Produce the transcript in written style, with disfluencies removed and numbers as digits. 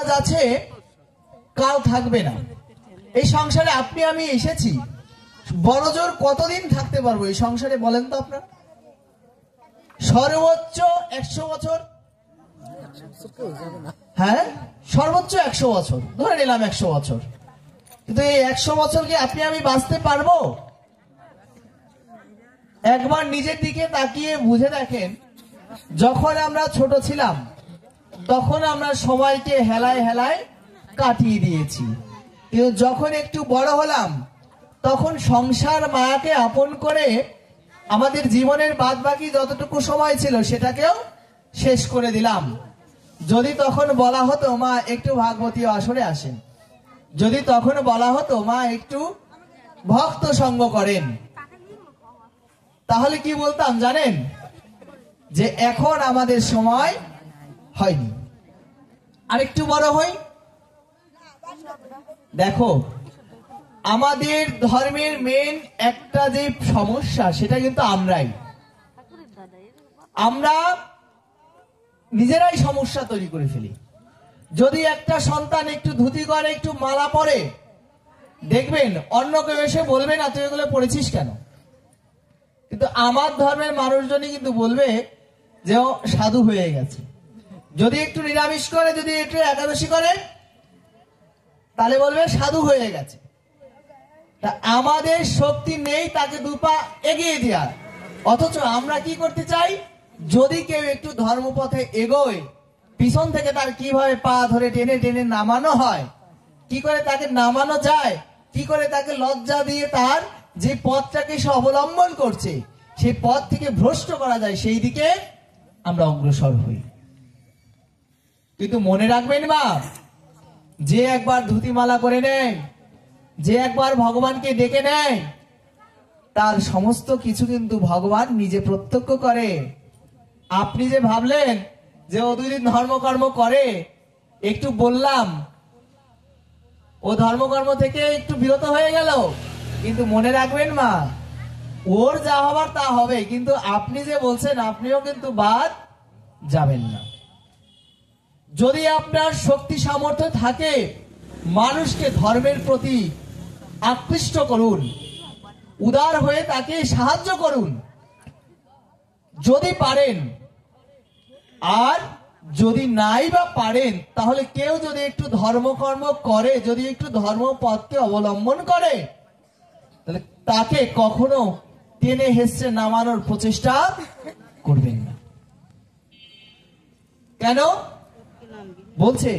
আজ আছে কাল থাকবে না। এই সংসারে আপনি আমি এসেছি, বড়জোর কতদিন থাকতে পারবো এই সংসারে বলেন তো আপনার? সর্বোচ্চ 100 বছর, হ্যাঁ সর্বোচ্চ 100 বছর ধরে নিলাম, 100 বছর। কিন্তু এই 100 বছর কি আপনি আমি বাঁচতে পারবো? একবার নিজের দিকে তাকিয়ে বুঝে দেখেন, যখন আমরা ছোট ছিলাম তখন আমরা সময়কে হেলায় হেলায় কাটিয়ে দিয়েছি, কিন্তু যখন একটু বড় হলাম তখন সংসার মায়াকে আপন করে আমাদের জীবনের বাদবাকি যতটুকু সময় ছিল সেটাকেও শেষ করে দিলাম। যদি তখন বলা হতো মা একটু ভাগবতী আসরে আসেন, যদি তখন বলা হতো মা একটু ভক্ত সঙ্গ করেন, তাহলে কি বলতাম জানেন? যে এখন আমাদের সময় হয়নি, আরেকটু বড় হই। দেখো, আমাদের ধর্মের মেন একটা যে সমস্যা সেটা কিন্তু আমরা নিজেরাই সমস্যা তৈরি করে ফেলি। যদি একটা সন্তান একটু ধুতি করে, একটু মালা পরে, দেখবেন অন্য কেউ এসে বলবে না তুই এগুলো পড়েছিস কেন, কিন্তু আমার ধর্মের মানুষজনই কিন্তু বলবে যে ও সাধু হয়ে গেছে। যদি একটু নিরামিষ করে, যদি একটু একাদশী করে, তাহলে বলবে সাধু হয়ে গেছে। তা আমাদের শক্তি নেই তাকে দুপা এগিয়ে দেওয়ার, অথচ আমরা কি করতে চাই? যদি কেউ একটু ধর্মপথে এগোয়, পিছন থেকে তার কিভাবে পা ধরে টেনে টেনে নামানো হয়, কি করে তাকে নামানো যায়, কি করে তাকে লজ্জা দিয়ে তার যে পথটাকে সে অবলম্বন করছে সেই পথ থেকে ভ্রষ্ট করা যায়, সেই দিকে আমরা অগ্রসর হই। কিন্তু মনে রাখবেন মা, যে একবার ধুতিমালা করে নেয়, যে একবার ভগবানকে ডেকে নেয়, তার সমস্ত কিছু কিন্তু ভগবান নিজে প্রত্যক্ষ করে। আপনি যে ভাবলেন যে ও 2 দিন ধর্মকর্ম করে, একটু বললাম ও ধর্মকর্ম থেকে একটু বিরত হয়ে গেল, কিন্তু মনে রাখবেন মা, ওর যা হবার তা হবে, কিন্তু আপনি যে বলছেন আপনিও কিন্তু বাদ যাবেন না। যদি আপনার শক্তি সামর্থ্য থাকে, মানুষকে ধর্মের প্রতি আকৃষ্ট করুন, উদার হয়ে তাকে সাহায্য করুন যদি পারেন। আর যদি নাই বা পারেন, তাহলে কেউ যদি একটু ধর্মকর্ম করে, যদি একটু ধর্মপথকে অবলম্বন করে, তাহলে তাকে কখনো টেনে হেসড়ে নামানোর প্রচেষ্টা করবেন না। কেন বলছে?